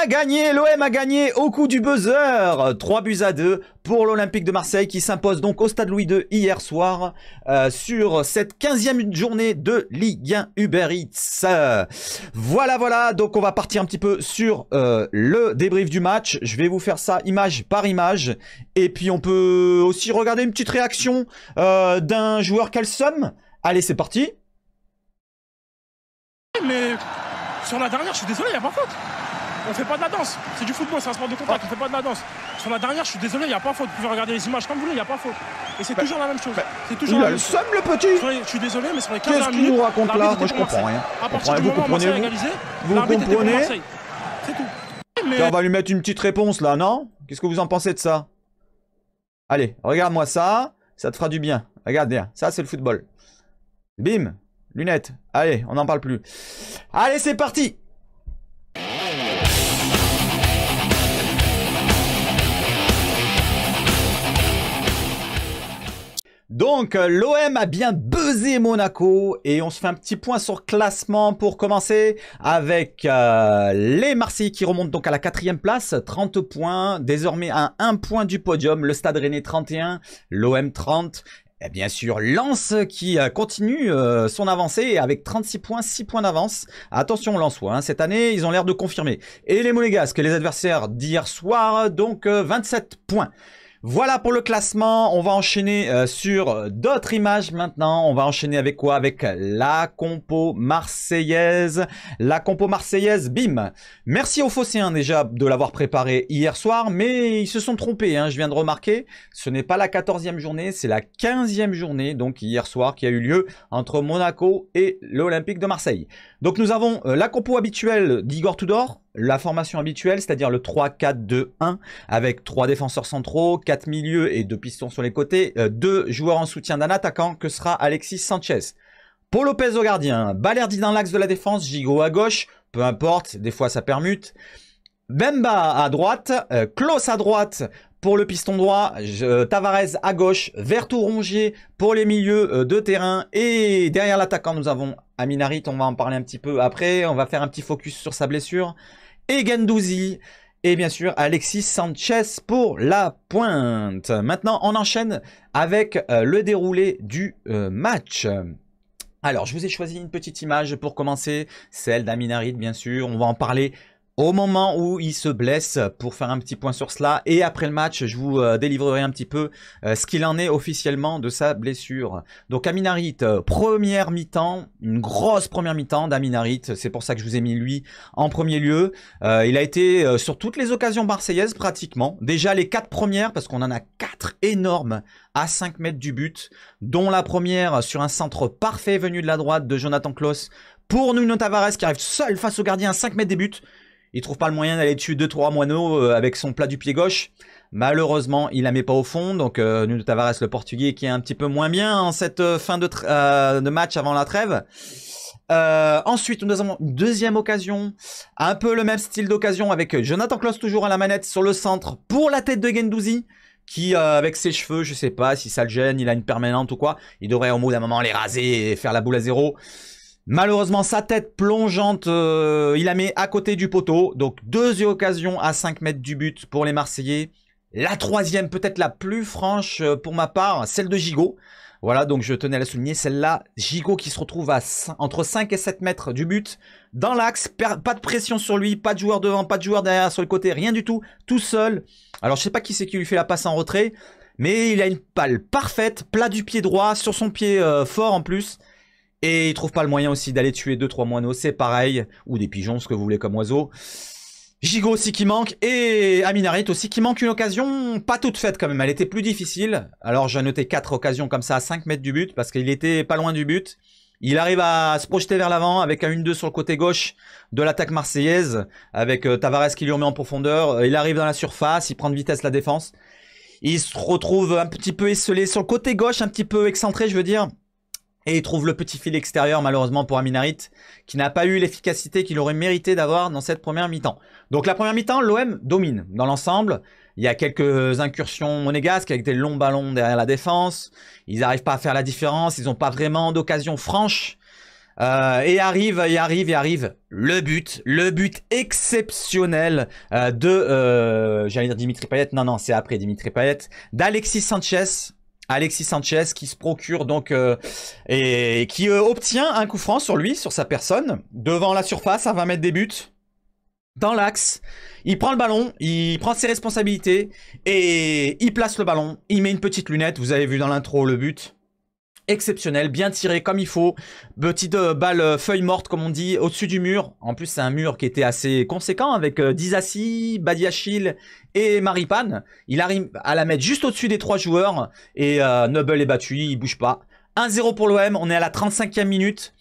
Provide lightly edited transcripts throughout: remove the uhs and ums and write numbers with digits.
l'OM a gagné au coup du buzzer. 3-2 pour l'Olympique de Marseille qui s'impose donc au Stade Louis II hier soir sur cette 15e journée de Ligue 1 Uber Eats. Voilà, donc on va partir un petit peu sur le débrief du match. Je vais vous faire ça image par image. Et puis on peut aussi regarder une petite réaction d'un joueur Calsum. Allez, c'est parti. Mais sur la dernière, je suis désolé, il n'y a pas faute. On fait pas de la danse. C'est du football, c'est un sport de contact, on fait pas de la danse. Sur la dernière, je suis désolé, il n'y a pas faute. Vous pouvez regarder les images comme vous voulez, il n'y a pas faute. Et c'est toujours la même chose. C'est toujours Il la a même le chose. seum, le petit. Je suis désolé, mais sur les 15 Qu'est-ce minutes, qu'il nous raconte là? Moi, je comprends Marseille. rien. À partir du Vous moment où Marseille a comprenez, égalisé, vous l'arbitre était pour comprenez? Marseille. C'est tout. Mais... On va lui mettre une petite réponse là, non? Qu'est-ce que vous en pensez de ça? Allez, regarde-moi ça. Ça te fera du bien. Regarde bien. Ça, c'est le football. Bim. Lunettes. Allez, on n'en parle plus. Allez, c'est parti. Donc, l'OM a bien buzzé Monaco et on se fait un petit point sur classement pour commencer avec les Marseillais qui remontent donc à la 4e place, 30 points, désormais à 1 point du podium, le Stade Rennais 31, l'OM 30. Et bien sûr, Lens qui continue son avancée avec 36 points, 6 points d'avance. Attention Lensois, hein, cette année, ils ont l'air de confirmer. Et les Monégasques, les adversaires d'hier soir, donc 27 points. Voilà pour le classement, on va enchaîner sur d'autres images maintenant. On va enchaîner avec quoi? Avec la compo marseillaise. La compo marseillaise, bim. Merci aux Phocéens déjà de l'avoir préparé hier soir, mais ils se sont trompés, hein, je viens de remarquer. Ce n'est pas la 14e journée, c'est la 15e journée, donc hier soir, qui a eu lieu entre Monaco et l'Olympique de Marseille. Donc nous avons la compo habituelle d'Igor Tudor, la formation habituelle, c'est-à-dire le 3-4-2-1, avec 3 défenseurs centraux, 4 milieux et 2 pistons sur les côtés, 2 joueurs en soutien d'un attaquant que sera Alexis Sanchez. Paul Lopez au gardien, Balerdi dans l'axe de la défense, Gigot à gauche, peu importe, des fois ça permute. Bemba à droite, Klose à droite pour le piston droit, Tavares à gauche, Vertou Rongier pour les milieux de terrain. Et derrière l'attaquant, nous avons Amin Harit, on va en parler un petit peu après. On va faire un petit focus sur sa blessure. Et Guendouzi. Et bien sûr, Alexis Sanchez pour la pointe. Maintenant, on enchaîne avec le déroulé du match. Alors, je vous ai choisi une petite image pour commencer, celle d'Amin Harit, bien sûr. On va en parler au moment où il se blesse pour faire un petit point sur cela. Et après le match, je vous délivrerai un petit peu ce qu'il en est officiellement de sa blessure. Donc Amin Harit, première mi-temps, une grosse première mi-temps d'Amin Harit. C'est pour ça que je vous ai mis lui en premier lieu. Il a été sur toutes les occasions marseillaises pratiquement. Déjà les 4 premières, parce qu'on en a 4 énormes à 5 mètres du but, dont la première sur un centre parfait venu de la droite de Jonathan Klose pour Nuno Tavares qui arrive seul face au gardien à 5 mètres des buts. Il trouve pas le moyen d'aller dessus 2-3 moineaux avec son plat du pied gauche. Malheureusement, il la met pas au fond. Donc, Nuno Tavares, le Portugais, qui est un petit peu moins bien en cette fin de match avant la trêve. Ensuite, nous avons une deuxième occasion. Un peu le même style d'occasion avec Jonathan Klose toujours à la manette sur le centre pour la tête de Guendouzi. Qui, avec ses cheveux, je sais pas si ça le gêne, il a une permanente ou quoi. Il devrait au bout d'un moment les raser et faire la boule à zéro. Malheureusement, sa tête plongeante, il la met à côté du poteau. Donc, 2 occasions à 5 mètres du but pour les Marseillais. La troisième, peut-être la plus franche pour ma part, celle de Gigot. Voilà, donc je tenais à la souligner. Celle-là, Gigot qui se retrouve à entre 5 et 7 mètres du but. Dans l'axe, pas de pression sur lui, pas de joueur devant, pas de joueur derrière sur le côté, rien du tout. Tout seul. Alors, je sais pas qui c'est qui lui fait la passe en retrait. Mais il a une palle parfaite, plat du pied droit, sur son pied fort en plus. Et il trouve pas le moyen aussi d'aller tuer 2-3 moineaux, c'est pareil. Ou des pigeons, ce que vous voulez comme oiseau. Gigot aussi qui manque. Et Amin Harit aussi qui manque une occasion pas toute faite quand même. Elle était plus difficile. Alors j'ai noté 4 occasions comme ça à 5 mètres du but. Parce qu'il était pas loin du but. Il arrive à se projeter vers l'avant avec un 1-2 sur le côté gauche de l'attaque marseillaise. Avec Tavares qui lui remet en profondeur. Il arrive dans la surface, il prend de vitesse la défense. Il se retrouve un petit peu esselé sur le côté gauche, un petit peu excentré je veux dire. Et il trouve le petit fil extérieur malheureusement pour Amin Harit qui n'a pas eu l'efficacité qu'il aurait mérité d'avoir dans cette première mi-temps. Donc la première mi-temps, l'OM domine dans l'ensemble. Il y a quelques incursions monégasques avec des longs ballons derrière la défense. Ils n'arrivent pas à faire la différence. Ils n'ont pas vraiment d'occasion franche. Et arrive le but exceptionnel j'allais dire Dimitri Payet, non, c'est après Dimitri Payet, d'Alexis Sanchez. Alexis Sanchez qui se procure donc et qui obtient un coup franc sur lui, sur sa personne, devant la surface à 20 mètres des buts, dans l'axe. Il prend le ballon, il prend ses responsabilités et il place le ballon. Il met une petite lunette, vous avez vu dans l'intro le but. Exceptionnel, bien tiré comme il faut. Petite balle feuille morte comme on dit, au-dessus du mur. En plus c'est un mur qui était assez conséquent avec Disasi, Badiachil et Maripane. Il arrive à la mettre juste au-dessus des 3 joueurs. Et Noble est battu, il bouge pas. 1-0 pour l'OM, on est à la 35e minute.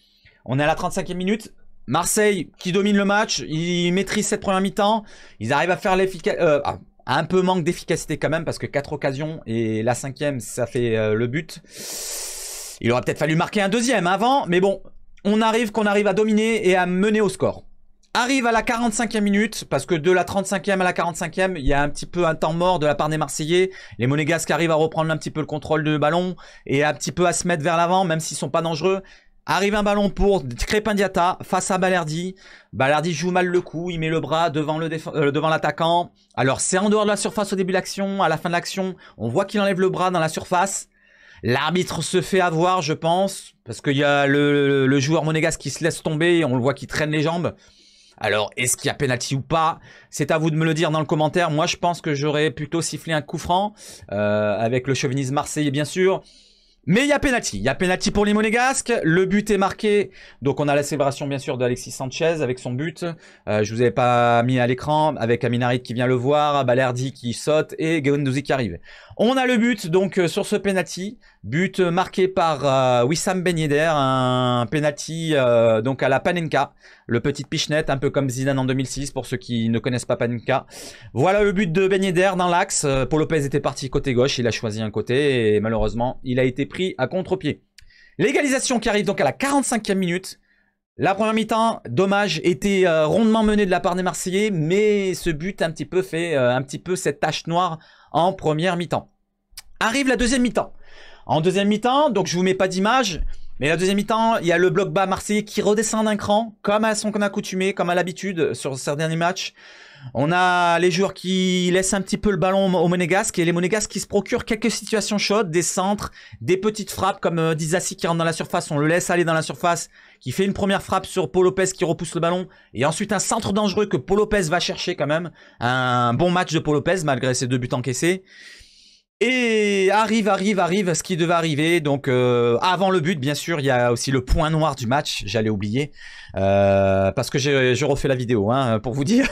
Marseille qui domine le match, ils maîtrisent cette première mi-temps. Ils arrivent à faire l'efficacité. Un peu manque d'efficacité quand même parce que 4 occasions et la 5e ça fait le but. Il aurait peut-être fallu marquer un deuxième avant, mais bon, qu'on arrive à dominer et à mener au score. Arrive à la 45e minute, parce que de la 35e à la 45e, il y a un petit peu un temps mort de la part des Marseillais. Les Monégasques arrivent à reprendre un petit peu le contrôle du ballon et un petit peu à se mettre vers l'avant, même s'ils sont pas dangereux. Arrive un ballon pour Crépin Diatta face à Balerdi. Balerdi joue mal le coup, il met le bras devant l'attaquant. Alors c'est en dehors de la surface au début de l'action, à la fin de l'action, on voit qu'il enlève le bras dans la surface. L'arbitre se fait avoir, je pense, parce qu'il y a le joueur monégasque qui se laisse tomber, on le voit qui traîne les jambes. Alors, est-ce qu'il y a pénalty ou pas? C'est à vous de me le dire dans le commentaire. Moi, je pense que j'aurais plutôt sifflé un coup franc, avec le chauvinisme marseillais, bien sûr. Mais il y a pénalty pour les Monégasques, le but est marqué, donc on a la célébration bien sûr d'Alexis Sanchez avec son but, je vous avais pas mis à l'écran, avec Aminarit qui vient le voir, Balerdi qui saute et Guendouzi qui arrive. On a le but donc sur ce penalty, but marqué par Wissam Ben Yedder, un penalty donc à la Panenka, le petit pichenette, un peu comme Zidane en 2006 pour ceux qui ne connaissent pas Panenka. Voilà le but de Ben Yedder dans l'axe, Paul Lopez était parti côté gauche, il a choisi un côté et malheureusement il a été pris à contre-pied. L'égalisation qui arrive donc à la 45e minute. La première mi-temps, dommage, était rondement menée de la part des Marseillais, mais ce but un petit peu fait un petit peu cette tache noire en première mi-temps. Arrive la deuxième mi-temps. En deuxième mi-temps, donc je vous mets pas d'image, mais la deuxième mi-temps, il y a le bloc bas marseillais qui redescend d'un cran, comme à son accoutumé, comme à l'habitude sur ces derniers matchs. On a les joueurs qui laissent un petit peu le ballon aux Monégasques et les Monégasques qui se procurent quelques situations chaudes, des centres, des petites frappes comme Disasi qui rentre dans la surface, on le laisse aller dans la surface, qui fait une première frappe sur Paul Lopez qui repousse le ballon et ensuite un centre dangereux que Paul Lopez va chercher quand même. Un bon match de Paul Lopez malgré ses 2 buts encaissés. Et arrive ce qui devait arriver. Donc avant le but, bien sûr, il y a aussi le point noir du match. J'allais oublier parce que je refais la vidéo hein, pour vous dire.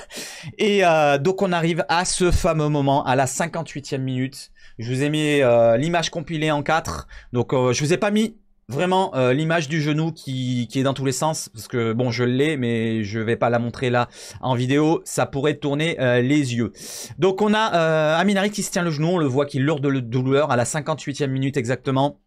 Et donc on arrive à ce fameux moment à la 58e minute. Je vous ai mis l'image compilée en 4. Donc je vous ai pas mis vraiment l'image du genou qui est dans tous les sens parce que bon je l'ai mais je vais pas la montrer là en vidéo, ça pourrait tourner les yeux. Donc on a Aminarit qui se tient le genou, on le voit qu'il hurle de douleur à la 58e minute exactement.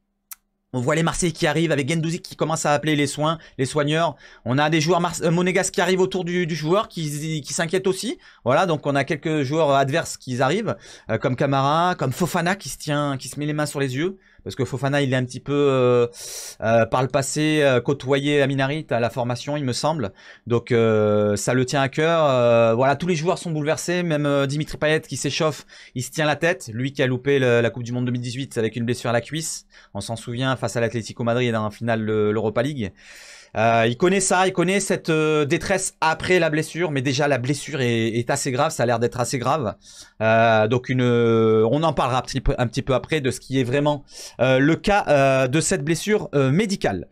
On voit les Marseillais qui arrivent avec Guendouzi qui commence à appeler les soigneurs. On a des joueurs monégasques qui arrivent autour du joueur qui s'inquiètent aussi. Voilà, donc on a quelques joueurs adverses qui arrivent, comme Camara, comme Fofana qui se met les mains sur les yeux. Parce que Fofana, il est un petit peu, par le passé, côtoyé Aminarit à la formation, il me semble. Donc ça le tient à cœur. Voilà, tous les joueurs sont bouleversés. Même Dimitri Payet qui s'échauffe, il se tient la tête. Lui qui a loupé la Coupe du Monde 2018 avec une blessure à la cuisse. On s'en souvient face à l'Atlético Madrid dans la finale de l'Europa League. Il connaît ça, il connaît cette détresse après la blessure, mais déjà la blessure est assez grave, ça a l'air d'être assez grave. Donc on en parlera un petit peu après de ce qui est vraiment le cas de cette blessure médicale.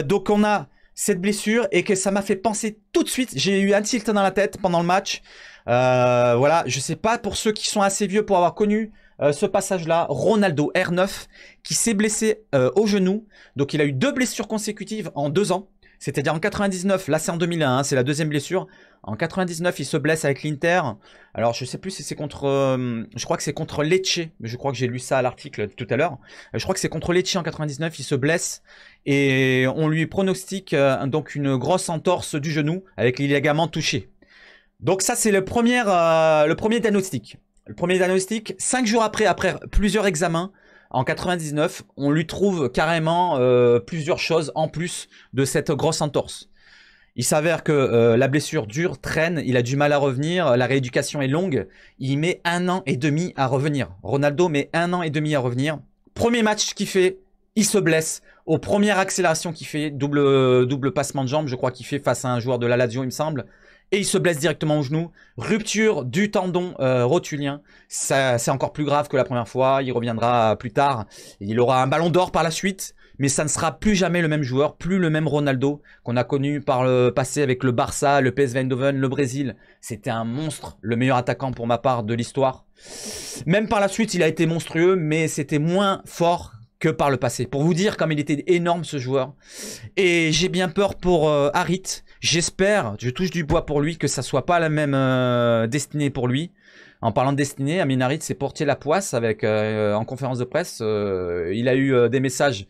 Donc on a cette blessure et que ça m'a fait penser tout de suite, j'ai eu un tilt dans la tête pendant le match. Voilà, je sais pas pour ceux qui sont assez vieux pour avoir connu ce passage-là, Ronaldo R9 qui s'est blessé au genou. Donc il a eu 2 blessures consécutives en 2 ans. C'est-à-dire en 99, là c'est en 2001, hein, c'est la deuxième blessure. En 99, il se blesse avec l'Inter. Alors je sais plus si c'est contre, je crois que c'est contre Lecce. Je crois que j'ai lu ça à l'article tout à l'heure. Je crois que c'est contre Lecce en 99, il se blesse et on lui pronostique donc une grosse entorse du genou avec les ligaments touchés. Donc ça c'est le premier diagnostic. Le premier diagnostic, 5 jours après plusieurs examens, en 99, on lui trouve carrément plusieurs choses en plus de cette grosse entorse. Il s'avère que la blessure dure, traîne, il a du mal à revenir, la rééducation est longue, il met 1 an et demi à revenir. Ronaldo met 1 an et demi à revenir. Premier match qu'il fait, il se blesse. Aux premières accélérations qu'il fait, double passement de jambe, je crois qu'il fait face à un joueur de la Lazio, il me semble. Et il se blesse directement au genou. Rupture du tendon rotulien. C'est encore plus grave que la première fois. Il reviendra plus tard. Il aura un ballon d'or par la suite. Mais ça ne sera plus jamais le même joueur, plus le même Ronaldo qu'on a connu par le passé avec le Barça, le PSV Eindhoven, le Brésil. C'était un monstre, le meilleur attaquant pour ma part de l'histoire. Même par la suite, il a été monstrueux, mais c'était moins fort que par le passé. Pour vous dire comme il était énorme ce joueur. Et j'ai bien peur pour Harit. J'espère, je touche du bois pour lui, que ça soit pas la même destinée pour lui. En parlant de destinée, Amin Harit s'est porté la poisse avec, en conférence de presse. Il a eu des messages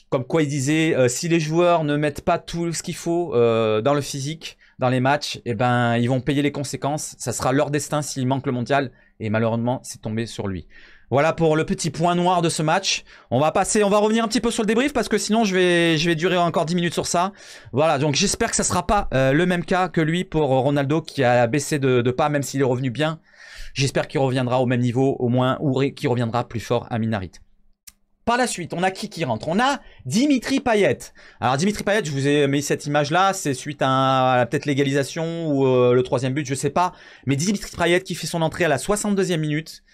comme quoi il disait si les joueurs ne mettent pas tout ce qu'il faut dans le physique, dans les matchs, eh ben ils vont payer les conséquences. Ça sera leur destin s'il manque le mondial. Et malheureusement, c'est tombé sur lui. Voilà pour le petit point noir de ce match. On va revenir un petit peu sur le débrief parce que sinon je vais durer encore 10 minutes sur ça. Voilà, donc j'espère que ça sera pas le même cas que lui pour Ronaldo qui a baissé de pas, même s'il est revenu bien. J'espère qu'il reviendra au même niveau au moins, ou qu'il reviendra plus fort à Harit. Par la suite, on a qui rentre? On a Dimitri Payet. Alors Dimitri Payet, je vous ai mis cette image-là, c'est suite à peut-être l'égalisation ou le 3e but, je sais pas. Mais Dimitri Payet qui fait son entrée à la 62e minute.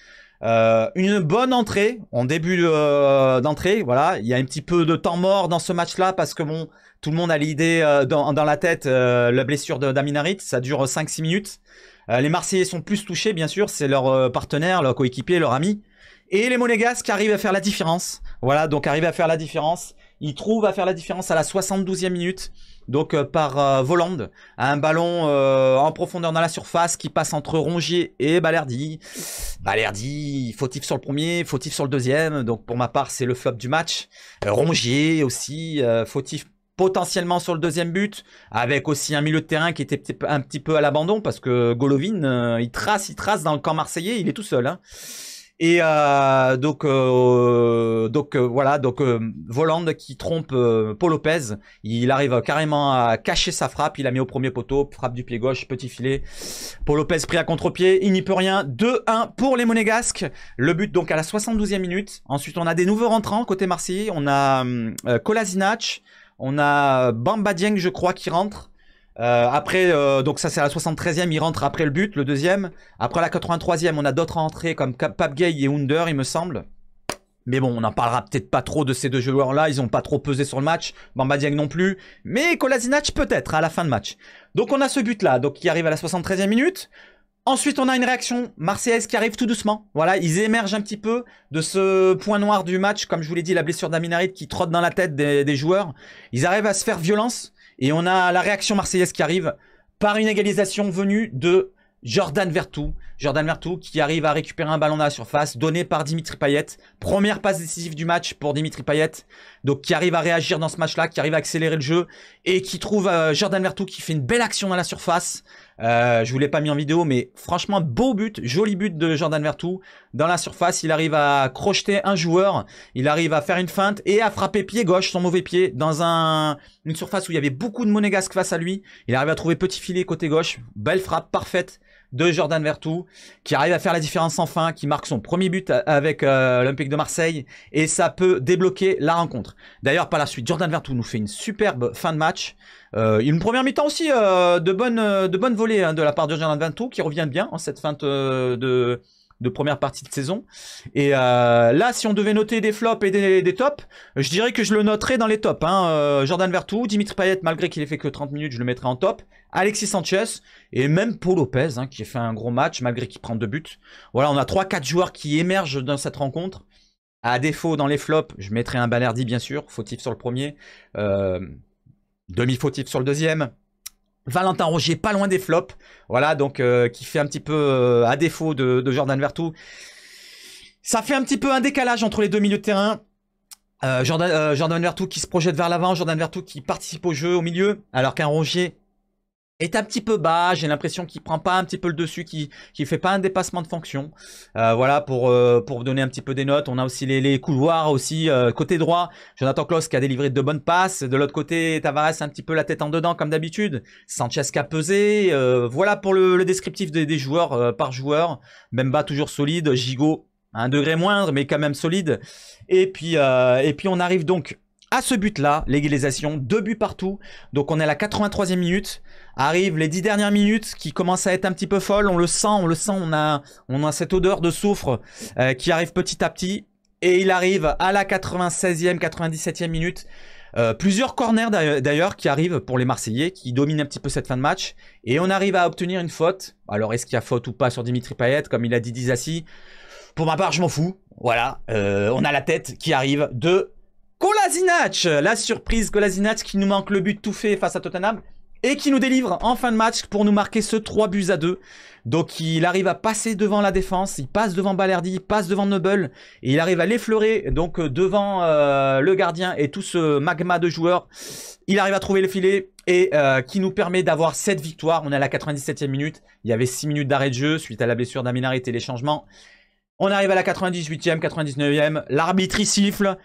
Une bonne entrée, en début d'entrée, voilà. Il y a un petit peu de temps mort dans ce match-là parce que bon, tout le monde a l'idée dans la tête, la blessure d'Amin Harit, ça dure 5-6 minutes. Les Marseillais sont plus touchés, bien sûr, c'est leur partenaire, leur coéquipier, leur ami. Et les Monégasques arrivent à faire la différence. Voilà, donc arrivent à faire la différence. Ils trouvent à faire la différence à la 72e minute. Donc par Volland, un ballon en profondeur dans la surface qui passe entre Rongier et Balerdi. Balerdi, fautif sur le premier, fautif sur le deuxième. Donc pour ma part, c'est le flop du match. Rongier aussi, fautif potentiellement sur le deuxième but, avec aussi un milieu de terrain qui était un petit peu à l'abandon parce que Golovin, il trace dans le camp marseillais, il est tout seul. Hein. Et donc voilà, Volland qui trompe Paul Lopez, il arrive carrément à cacher sa frappe, il la met au premier poteau, frappe du pied gauche, petit filet. Paul Lopez pris à contre-pied, il n'y peut rien. 2-1 pour les Monégasques. Le but donc à la 72e minute. Ensuite on a des nouveaux rentrants côté Marseillais, on a Kolasinac, on a Bamba Dieng je crois qui rentre. Après, donc ça c'est à la 73e, il rentre après le but, le deuxième. Après la 83e, on a d'autres entrées comme Pape Gueye et Under, il me semble. Mais bon, on n'en parlera peut-être pas trop de ces deux joueurs-là, ils n'ont pas trop pesé sur le match. Bamba Dieng non plus, mais Kolasinac peut-être à la fin de match. Donc on a ce but-là, donc qui arrive à la 73e minute. Ensuite, on a une réaction marseillaise qui arrive tout doucement. Voilà, ils émergent un petit peu de ce point noir du match. Comme je vous l'ai dit, la blessure d'Amin Harit qui trotte dans la tête des joueurs. Ils arrivent à se faire violence. Et on a la réaction marseillaise qui arrive par une égalisation venue de Jordan Vertou. Jordan Vertou qui arrive à récupérer un ballon dans la surface, donné par Dimitri Payet. Première passe décisive du match pour Dimitri Payet. Donc qui arrive à réagir dans ce match-là, qui arrive à accélérer le jeu. Et qui trouve Jordan Vertou qui fait une belle action dans la surface. Je vous l'ai pas mis en vidéo, mais franchement, beau but, joli but de Jordan Vertou. Dans la surface, il arrive à crocheter un joueur, il arrive à faire une feinte et à frapper pied gauche, son mauvais pied, dans une surface où il y avait beaucoup de Monégasques face à lui. Il arrive à trouver petit filet côté gauche, belle frappe parfaite de Jordan Vertou, qui arrive à faire la différence enfin, qui marque son premier but avec l'Olympique de Marseille, et ça peut débloquer la rencontre. D'ailleurs, par la suite, Jordan Vertou nous fait une superbe fin de match. Une première mi-temps aussi de bonnes volées hein, de la part de Jordan Vertou, qui revient bien en cette fin de première partie de saison. Et là, si on devait noter des flops et des tops, je dirais que je le noterais dans les tops. Hein. Jordan Vertou, Dimitri Payet, malgré qu'il ait fait que 30 minutes, je le mettrais en top. Alexis Sanchez et même Paul Lopez, hein, qui a fait un gros match, malgré qu'il prend 2 buts. Voilà, on a 3-4 joueurs qui émergent dans cette rencontre. À défaut, dans les flops, je mettrais un Balerdi, bien sûr, fautif sur le premier. Demi-fautif sur le deuxième. Valentin Rongier pas loin des flops, voilà, donc qui fait un petit peu à défaut de Jordan Vertou. Ça fait un petit peu un décalage entre les deux milieux de terrain. Jordan Vertou qui se projette vers l'avant, Jordan Vertou qui participe au jeu au milieu, alors qu'un Rongier est un petit peu bas. J'ai l'impression qu'il prend pas un petit peu le dessus, qu'il fait pas un dépassement de fonction. Voilà pour vous donner un petit peu des notes. On a aussi les couloirs aussi. Côté droit, Jonathan Klaus qui a délivré de bonnes passes. De l'autre côté, Tavares un petit peu la tête en dedans comme d'habitude. Sanchez qui a pesé. Voilà pour le descriptif des joueurs par joueur. Mbemba toujours solide. Gigot un degré moindre mais quand même solide. Et puis on arrive donc à ce but-là, l'égalisation, 2 buts partout. Donc on est à la 83e minute. Arrivent les 10 dernières minutes qui commencent à être un petit peu folles. On le sent, on a cette odeur de soufre qui arrive petit à petit. Et il arrive à la 96e, 97e minute. Plusieurs corners d'ailleurs qui arrivent pour les Marseillais, qui dominent un petit peu cette fin de match. Et on arrive à obtenir une faute. Alors est-ce qu'il y a faute ou pas sur Dimitri Payet, comme il a dit Disasi? Pour ma part, je m'en fous. Voilà, on a la tête qui arrive de Kolasinac, la surprise Kolasinac qui nous manque le but tout fait face à Tottenham et qui nous délivre en fin de match pour nous marquer ce 3-2. Donc il arrive à passer devant la défense, il passe devant Balerdi, il passe devant Noble et il arrive à l'effleurer donc devant le gardien et tout ce magma de joueurs. Il arrive à trouver le filet et qui nous permet d'avoir cette victoire. On est à la 97e minute, il y avait 6 minutes d'arrêt de jeu suite à la blessure d'Amin Harit et les changements. On arrive à la 98e, 99e, l'arbitre y siffle.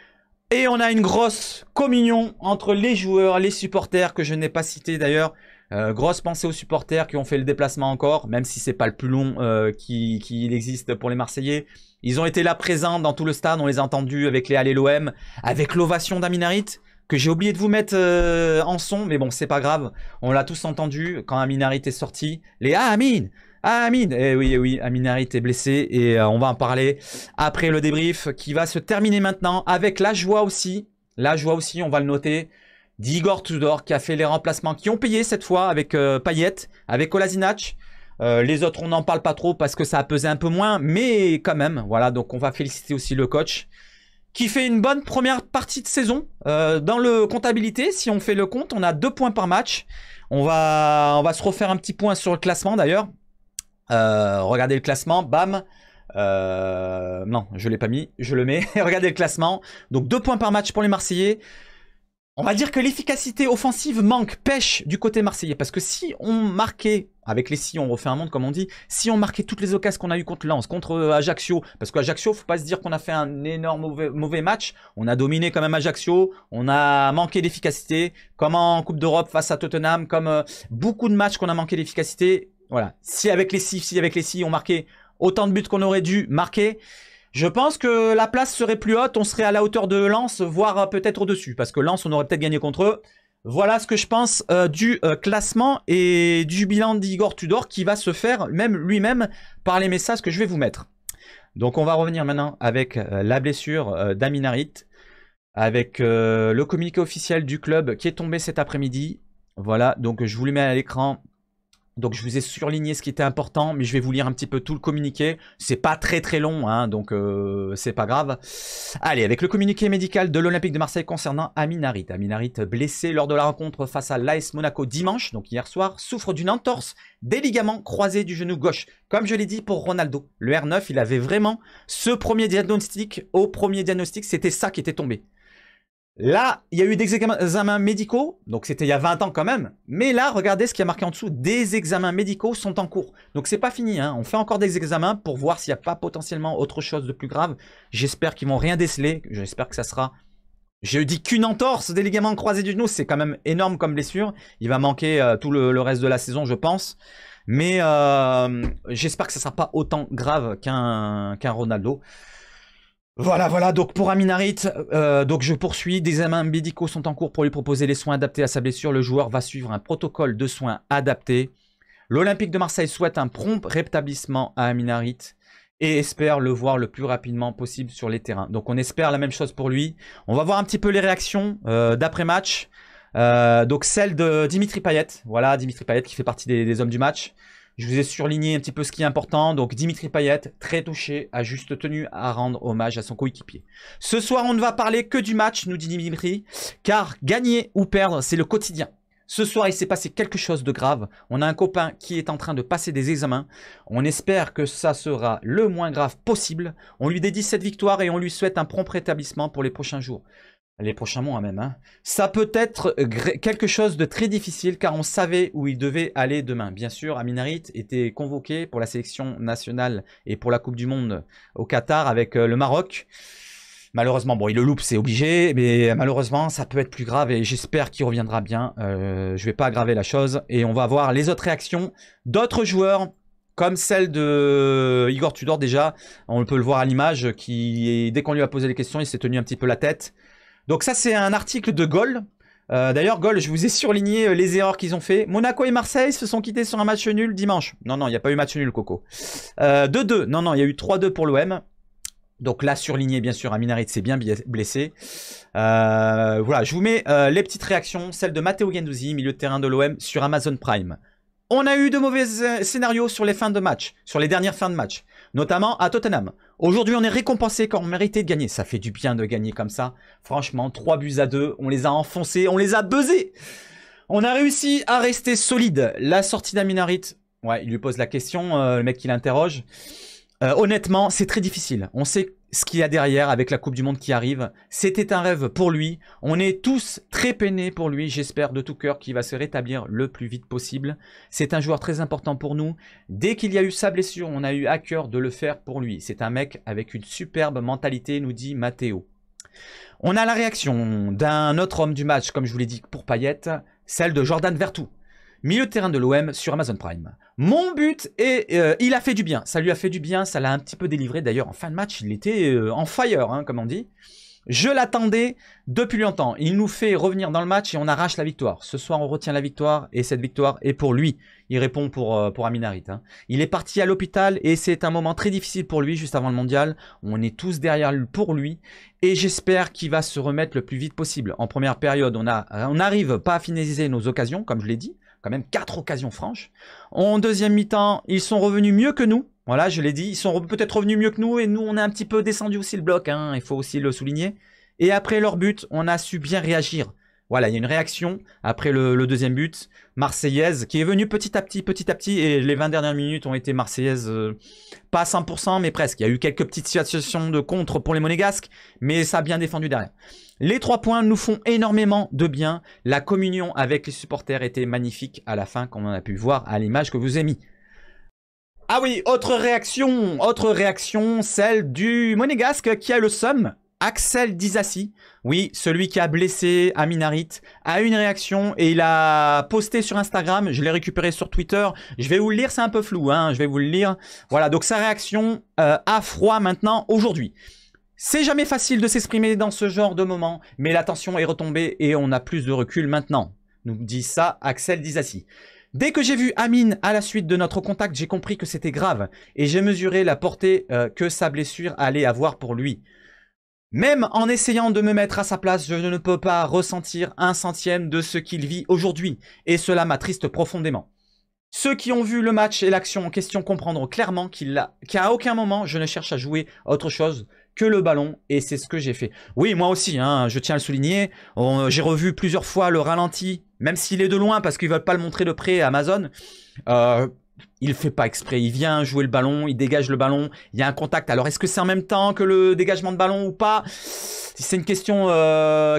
Et on a une grosse communion entre les joueurs, les supporters que je n'ai pas cités d'ailleurs. Grosse pensée aux supporters qui ont fait le déplacement encore, même si c'est pas le plus long qu'il existe pour les Marseillais. Ils ont été là présents dans tout le stade, on les a entendus avec les Allez l'OM, avec l'ovation d'Amin Harit, que j'ai oublié de vous mettre en son, mais bon c'est pas grave. On l'a tous entendu quand Amin Harit est sorti. Les Ah Amin, Amin, oui, Amin Harit est blessé et on va en parler après le débrief qui va se terminer maintenant avec la joie aussi, on va le noter, d'Igor Tudor qui a fait les remplacements qui ont payé cette fois avec Payet, avec Kolasinac. Les autres on n'en parle pas trop parce que ça a pesé un peu moins, mais quand même, voilà, donc on va féliciter aussi le coach qui fait une bonne première partie de saison. Dans le comptabilité, si on fait le compte, on a 2 points par match. On va se refaire un petit point sur le classement d'ailleurs. Regardez le classement, bam. Non, je l'ai pas mis, je le mets. Regardez le classement. Donc 2 points par match pour les Marseillais. On va dire que l'efficacité offensive pêche du côté marseillais. Parce que si on marquait, avec les si, on refait un monde comme on dit, si on marquait toutes les occasions qu'on a eues contre Lens, contre Ajaccio, parce qu'Ajaccio, faut pas se dire qu'on a fait un énorme mauvais match. On a dominé quand même Ajaccio, on a manqué d'efficacité, comme en Coupe d'Europe face à Tottenham, comme beaucoup de matchs qu'on a manqué d'efficacité. Voilà, si avec les si on marquait autant de buts qu'on aurait dû marquer, je pense que la place serait plus haute, on serait à la hauteur de Lens, voire peut-être au-dessus, parce que Lens, on aurait peut-être gagné contre eux. Voilà ce que je pense du classement et du bilan d'Igor Tudor qui va se faire lui-même par les messages que je vais vous mettre. Donc on va revenir maintenant avec la blessure d'Amin Harit, avec le communiqué officiel du club qui est tombé cet après-midi. Voilà, donc je vous le mets à l'écran. Donc je vous ai surligné ce qui était important, mais je vais vous lire un petit peu tout le communiqué. C'est pas très long, hein, donc c'est pas grave. Allez, avec le communiqué médical de l'Olympique de Marseille concernant Amin Harit. Amin Harit, blessé lors de la rencontre face à l'AS Monaco dimanche, donc hier soir, souffre d'une entorse des ligaments croisés du genou gauche. Comme je l'ai dit pour Ronaldo, le R9, il avait vraiment ce premier diagnostic. Au premier diagnostic, c'était ça qui était tombé. Là, il y a eu des examens médicaux, donc c'était il y a 20 ans quand même. Mais là, regardez ce qui a marqué en dessous, des examens médicaux sont en cours. Donc c'est pas fini, hein. On fait encore des examens pour voir s'il n'y a pas potentiellement autre chose de plus grave. J'espère qu'ils vont rien déceler, j'espère que ça sera... Je dis qu'une entorse des ligaments croisés du genou, c'est quand même énorme comme blessure. Il va manquer tout le reste de la saison, je pense. Mais j'espère que ça ne sera pas autant grave qu'un Ronaldo. Voilà, donc pour Amin Harit, donc je poursuis, des examens médicaux sont en cours pour lui proposer les soins adaptés à sa blessure. Le joueur va suivre un protocole de soins adapté. L'Olympique de Marseille souhaite un prompt rétablissement à Amin Harit et espère le voir le plus rapidement possible sur les terrains. Donc on espère la même chose pour lui. On va voir un petit peu les réactions d'après-match. Donc celle de Dimitri Payet, voilà, Dimitri Payet qui fait partie des hommes du match. Je vous ai surligné un petit peu ce qui est important. Donc Dimitri Payet, très touché, a juste tenu à rendre hommage à son coéquipier. Ce soir, on ne va parler que du match, nous dit Dimitri, car gagner ou perdre, c'est le quotidien. Ce soir, il s'est passé quelque chose de grave. On a un copain qui est en train de passer des examens. On espère que ça sera le moins grave possible. On lui dédie cette victoire et on lui souhaite un prompt rétablissement pour les prochains jours. Les prochains mois même. Hein. Ça peut être quelque chose de très difficile car on savait où il devait aller demain. Bien sûr, Amin Harit était convoqué pour la sélection nationale et pour la Coupe du Monde au Qatar avec le Maroc. Malheureusement, bon, il le loupe, c'est obligé, mais malheureusement, ça peut être plus grave et j'espère qu'il reviendra bien. Je vais pas aggraver la chose et on va voir les autres réactions d'autres joueurs. Comme celle de Igor Tudor déjà, on peut le voir à l'image, qui dès qu'on lui a posé les questions, il s'est tenu un petit peu la tête. Donc ça, c'est un article de Gol. D'ailleurs, Gol, je vous ai surligné les erreurs qu'ils ont fait. Monaco et Marseille se sont quittés sur un match nul dimanche. Non, il n'y a pas eu match nul, Coco. 2-2. Non, il y a eu 3-2 pour l'OM. Donc là, surligné, bien sûr, Amin Harit s'est bien blessé. Voilà, je vous mets les petites réactions. Celle de Matteo Guendouzi, milieu de terrain de l'OM, sur Amazon Prime. On a eu de mauvais scénarios sur les fins de match, sur les dernières fins de match, notamment à Tottenham. Aujourd'hui, on est récompensé quand on méritait de gagner. Ça fait du bien de gagner comme ça. Franchement, 3-2, on les a enfoncés, on les a buzzés. On a réussi à rester solide. La sortie d'Amin Harit, ouais, il lui pose la question, le mec qui l'interroge. Honnêtement, c'est très difficile. On sait ce qu'il y a derrière avec la Coupe du Monde qui arrive. C'était un rêve pour lui. On est tous très peinés pour lui. J'espère de tout cœur qu'il va se rétablir le plus vite possible. C'est un joueur très important pour nous. Dès qu'il y a eu sa blessure, on a eu à cœur de le faire pour lui. C'est un mec avec une superbe mentalité, nous dit Matteo. On a la réaction d'un autre homme du match, comme je vous l'ai dit pour Payet, celle de Jordan Vertou. Milieu de terrain de l'OM sur Amazon Prime. Mon but est... il a fait du bien. Ça lui a fait du bien. Ça l'a un petit peu délivré. D'ailleurs, en fin de match, il était en fire, hein, comme on dit. Je l'attendais depuis longtemps. Il nous fait revenir dans le match et on arrache la victoire. Ce soir, on retient la victoire et cette victoire est pour lui. Il répond pour Amin Harit. Hein. Il est parti à l'hôpital et c'est un moment très difficile pour lui juste avant le mondial. On est tous derrière lui pour lui et j'espère qu'il va se remettre le plus vite possible. En première période, on n'arrive pas à finaliser nos occasions, comme je l'ai dit. Quand même 4 occasions franches. En deuxième mi-temps, ils sont revenus mieux que nous. Voilà, je l'ai dit, ils sont peut-être revenus mieux que nous et nous, on a un petit peu descendu aussi le bloc, hein, il faut aussi le souligner. Et après leur but, on a su bien réagir. Voilà, il y a une réaction après le deuxième but, marseillaise, qui est venue petit à petit, et les 20 dernières minutes ont été marseillaises, pas à 100%, mais presque. Il y a eu quelques petites situations de contre pour les Monégasques, mais ça a bien défendu derrière. Les 3 points nous font énormément de bien. La communion avec les supporters était magnifique à la fin, comme on a pu voir à l'image que vous ai mis. Ah oui, autre réaction, celle du Monégasque qui a le seum. Axel Disasi, oui, celui qui a blessé Amin Harit, a une réaction et il a posté sur Instagram, je l'ai récupéré sur Twitter, je vais vous le lire, c'est un peu flou, hein, je vais vous le lire. Voilà, donc sa réaction à froid maintenant, aujourd'hui. C'est jamais facile de s'exprimer dans ce genre de moment, mais la tension est retombée et on a plus de recul maintenant, nous dit ça Axel Disasi. Dès que j'ai vu Amin à la suite de notre contact, j'ai compris que c'était grave et j'ai mesuré la portée que sa blessure allait avoir pour lui. Même en essayant de me mettre à sa place, je ne peux pas ressentir un centième de ce qu'il vit aujourd'hui. Et cela m'attriste profondément. Ceux qui ont vu le match et l'action en question comprendront clairement qu'à aucun moment je ne cherche à jouer autre chose que le ballon. Et c'est ce que j'ai fait. Oui, moi aussi, hein, je tiens à le souligner. J'ai revu plusieurs fois le ralenti, même s'il est de loin parce qu'ils ne veulent pas le montrer de près à Amazon. Il fait pas exprès, il vient jouer le ballon, il dégage le ballon, il y a un contact. Alors est-ce que c'est en même temps que le dégagement de ballon ou pas? C'est une question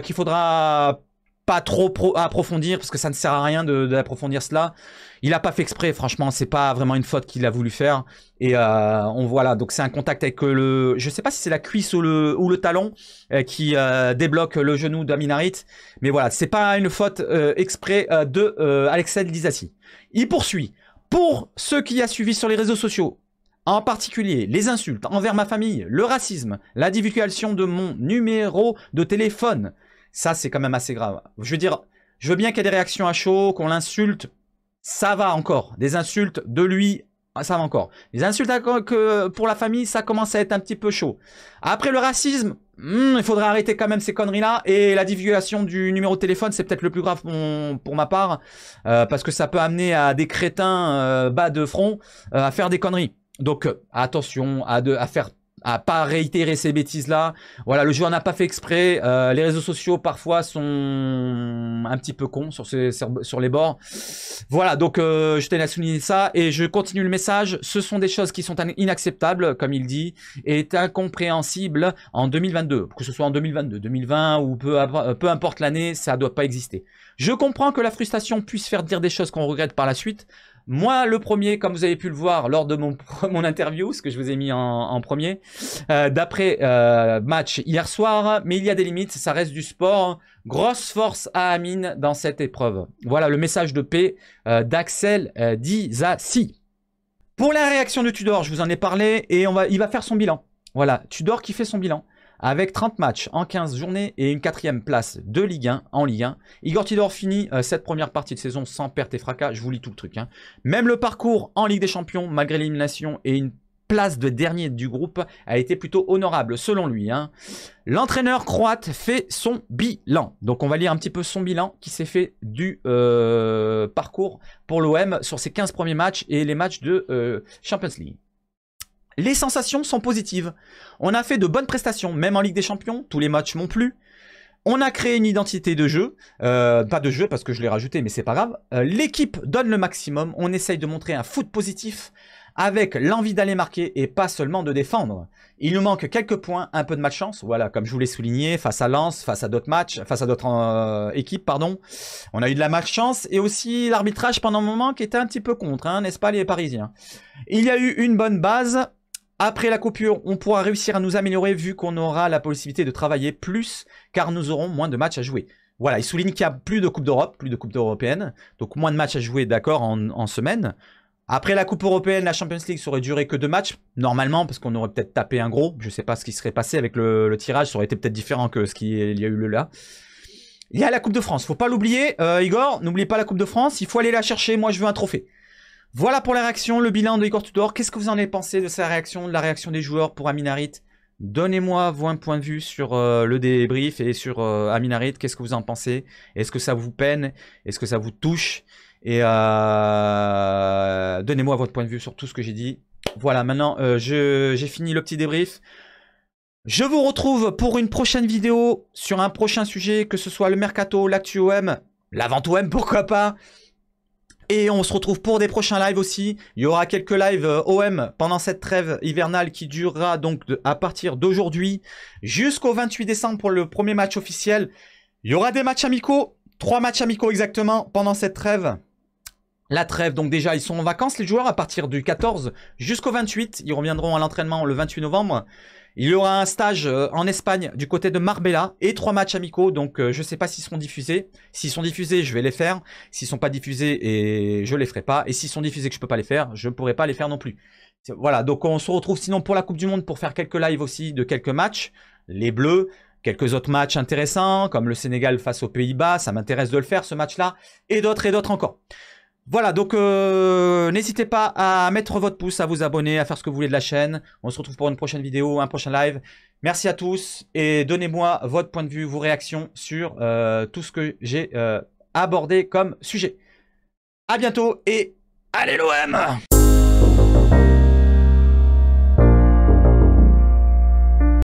qu'il faudra pas trop approfondir parce que ça ne sert à rien d'approfondir cela. Il a pas fait exprès, franchement, c'est pas vraiment une faute qu'il a voulu faire. Et on voit là, donc c'est un contact avec je sais pas si c'est la cuisse ou le talon qui débloque le genou d'Amin Harit. Mais voilà, c'est pas une faute exprès de Axel Disasi. Il poursuit. Pour ceux qui a suivi sur les réseaux sociaux, en particulier les insultes envers ma famille, le racisme, la divulgation de mon numéro de téléphone, ça c'est quand même assez grave. Je veux dire, je veux bien qu'il y ait des réactions à chaud, qu'on l'insulte, ça va encore. Des insultes de lui, ça va encore. Les insultes pour la famille, ça commence à être un petit peu chaud. Après le racisme, il faudrait arrêter quand même ces conneries-là. Et la divulgation du numéro de téléphone, c'est peut-être le plus grave pour ma part. Parce que ça peut amener à des crétins bas de front à faire des conneries. Donc attention à faire à pas réitérer ces bêtises-là. Voilà, le joueur n'a pas fait exprès. Les réseaux sociaux, parfois, sont un petit peu cons sur les bords. Voilà, donc je tenais à souligner ça. Et je continue le message. Ce sont des choses qui sont inacceptables, comme il dit, et incompréhensibles en 2022. Que ce soit en 2022, 2020 ou peu importe l'année, ça ne doit pas exister. Je comprends que la frustration puisse faire dire des choses qu'on regrette par la suite. Moi, le premier, comme vous avez pu le voir lors de mon interview, ce que je vous ai mis en premier, d'après match hier soir, mais il y a des limites, ça reste du sport. Grosse force à Amine dans cette épreuve. Voilà le message de paix d'Axel Disasi. Pour la réaction de Tudor, je vous en ai parlé et il va faire son bilan. Voilà, Tudor qui fait son bilan. Avec 30 matchs en 15 journées et une 4e place de Ligue 1 en Ligue 1. Igor Tudor finit cette première partie de saison sans perte et fracas. Je vous lis tout le truc. Hein. Même le parcours en Ligue des Champions, malgré l'élimination et une place de dernier du groupe, a été plutôt honorable selon lui. Hein. L'entraîneur croate fait son bilan. Donc on va lire un petit peu son bilan qui s'est fait du parcours pour l'OM sur ses 15 premiers matchs et les matchs de Champions League. Les sensations sont positives. On a fait de bonnes prestations, même en Ligue des Champions. Tous les matchs m'ont plu. On a créé une identité de jeu. Pas de jeu parce que je l'ai rajouté, mais c'est pas grave. L'équipe donne le maximum. On essaye de montrer un foot positif avec l'envie d'aller marquer et pas seulement de défendre. Il nous manque quelques points, un peu de malchance. Voilà, comme je vous l'ai souligné, face à Lens, face à d'autres matchs, face à d'autres équipes, pardon. On a eu de la malchance et aussi l'arbitrage pendant un moment qui était un petit peu contre, hein, n'est-ce pas les Parisiens? Il y a eu une bonne base. Après la coupure, on pourra réussir à nous améliorer vu qu'on aura la possibilité de travailler plus car nous aurons moins de matchs à jouer. Voilà, il souligne qu'il y a plus de Coupe d'Europe, plus de Coupe européenne, donc moins de matchs à jouer, d'accord, en semaine. Après la Coupe européenne, la Champions League, ça aurait duré que 2 matchs, normalement, parce qu'on aurait peut-être tapé un gros. Je ne sais pas ce qui serait passé avec le tirage, ça aurait été peut-être différent que ce qu'il y a eu là. Il y a la Coupe de France, faut pas l'oublier, Igor, n'oubliez pas la Coupe de France, il faut aller la chercher, moi je veux un trophée. Voilà pour la réaction, le bilan de Igor Tudor. Qu'est-ce que vous en avez pensé de sa réaction, de la réaction des joueurs pour Amine Harit? Donnez-moi un point de vue sur le débrief et sur Amine Harit. Qu'est-ce que vous en pensez? Est-ce que ça vous peine? Est-ce que ça vous touche? Et donnez-moi votre point de vue sur tout ce que j'ai dit. Voilà, maintenant j'ai fini le petit débrief. Je vous retrouve pour une prochaine vidéo sur un prochain sujet, que ce soit le Mercato, l'actu OM, la vente OM, pourquoi pas. Et on se retrouve pour des prochains lives aussi. Il y aura quelques lives OM pendant cette trêve hivernale qui durera donc à partir d'aujourd'hui jusqu'au 28 décembre pour le premier match officiel. Il y aura des matchs amicaux, 3 matchs amicaux exactement pendant cette trêve. La trêve, donc déjà ils sont en vacances les joueurs à partir du 14 jusqu'au 28. Ils reviendront à l'entraînement le 28 novembre. Il y aura un stage en Espagne du côté de Marbella et 3 matchs amicaux. Donc je ne sais pas s'ils seront diffusés. S'ils sont diffusés, je vais les faire. S'ils ne sont pas diffusés, et je ne les ferai pas. Et s'ils sont diffusés que je ne peux pas les faire, je ne pourrai pas les faire non plus. Voilà, donc on se retrouve sinon pour la Coupe du Monde pour faire quelques lives aussi de quelques matchs. Les Bleus, quelques autres matchs intéressants comme le Sénégal face aux Pays-Bas. Ça m'intéresse de le faire ce match-là. Et d'autres encore. Voilà, donc n'hésitez pas à mettre votre pouce, à vous abonner, à faire ce que vous voulez de la chaîne. On se retrouve pour une prochaine vidéo, un prochain live. Merci à tous et donnez-moi votre point de vue, vos réactions sur tout ce que j'ai abordé comme sujet. À bientôt et allez l'OM!